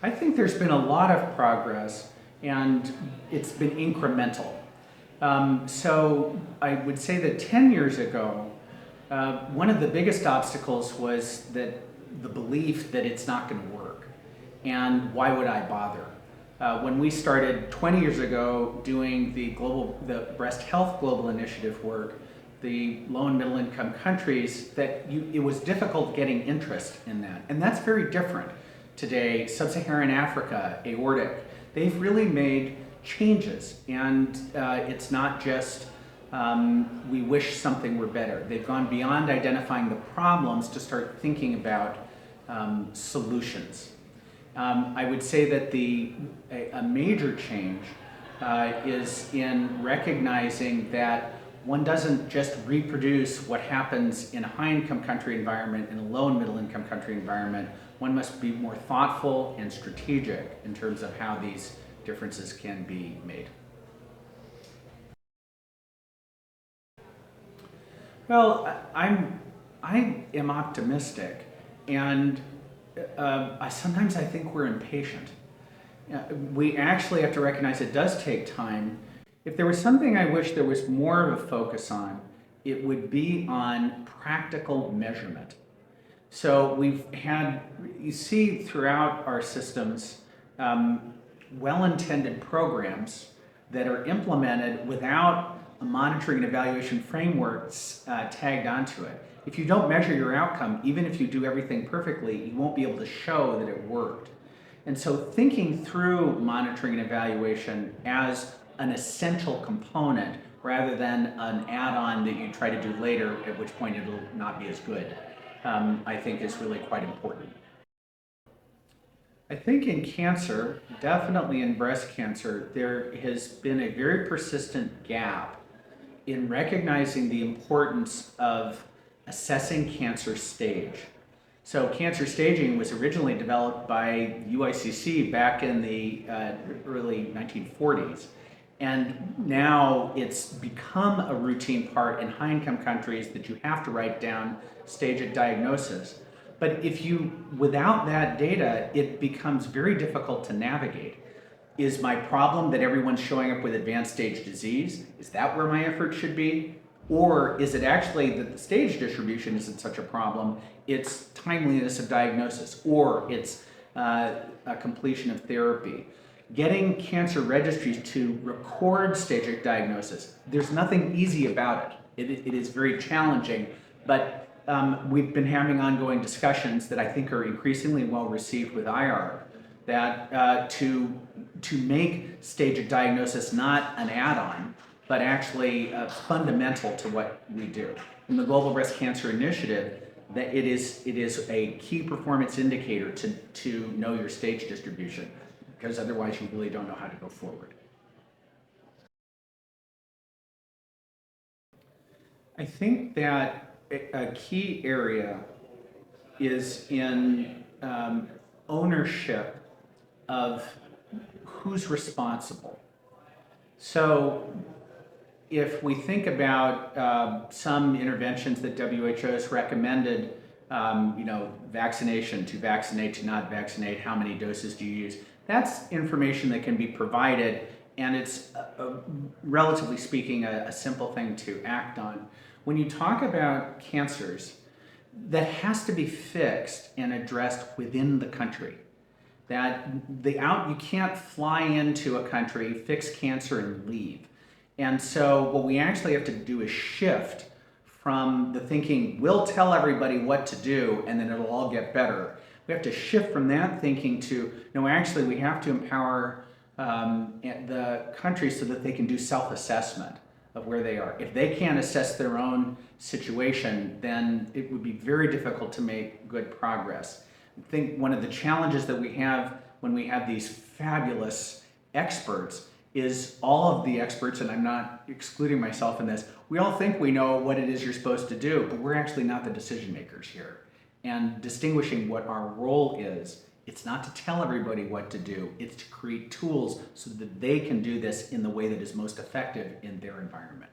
I think there's been a lot of progress, and it's been incremental. So I would say that 10 years ago, one of the biggest obstacles was that the belief that it's not going to work. And why would I bother? When we started 20 years ago doing the breast health global initiative work, the low and middle income countries, it was difficult getting interest in that. And that's very different today. Sub-Saharan Africa, aortic, they've really made changes. And it's not just we wish something were better. They've gone beyond identifying the problems to start thinking about solutions. I would say that a major change is in recognizing that one doesn't just reproduce what happens in a high-income country environment, in a low and middle-income country environment. One must be more thoughtful and strategic in terms of how these differences can be made. Well, I am optimistic, and sometimes I think we're impatient. We actually have to recognize it does take time. If there was something I wish there was more of a focus on, it would be on practical measurement. So you see throughout our systems, well-intended programs that are implemented without a monitoring and evaluation frameworks tagged onto it. If you don't measure your outcome, even if you do everything perfectly, you won't be able to show that it worked. And so thinking through monitoring and evaluation as an essential component rather than an add-on that you try to do later, at which point it'll not be as good, I think is really quite important. I think in cancer, definitely in breast cancer, there has been a very persistent gap in recognizing the importance of assessing cancer stage. So cancer staging was originally developed by UICC back in the early 1940s. And now it's become a routine part in high-income countries that you have to write down stage at diagnosis. But without that data, it becomes very difficult to navigate. Is my problem that everyone's showing up with advanced stage disease? Is that where my effort should be? Or is it actually that the stage distribution isn't such a problem, it's timeliness of diagnosis, or it's a completion of therapy? Getting cancer registries to record stage at diagnosis, there's nothing easy about it. It is very challenging, but we've been having ongoing discussions that I think are increasingly well received with IR, that to make stage at diagnosis not an add-on, but actually fundamental to what we do. In the Global Breast Cancer Initiative, that it is a key performance indicator to know your stage distribution, because otherwise you really don't know how to go forward. I think that a key area is in ownership of who's responsible. So if we think about some interventions that WHO has recommended, vaccination, to vaccinate, to not vaccinate, how many doses do you use? That's information that can be provided, and it's, relatively speaking, a simple thing to act on. When you talk about cancers, that has to be fixed and addressed within the country. That you can't fly into a country, fix cancer, and leave. And so what we actually have to do is shift from the thinking, we'll tell everybody what to do and then it'll all get better. We have to shift from that thinking to, no, actually we have to empower the countries so that they can do self-assessment of where they are. If they can't assess their own situation, then it would be very difficult to make good progress. I think one of the challenges that we have when we have these fabulous experts is all of the experts, and I'm not excluding myself in this, we all think we know what it is you're supposed to do, but we're actually not the decision makers here. And distinguishing what our role is, it's not to tell everybody what to do, it's to create tools so that they can do this in the way that is most effective in their environment.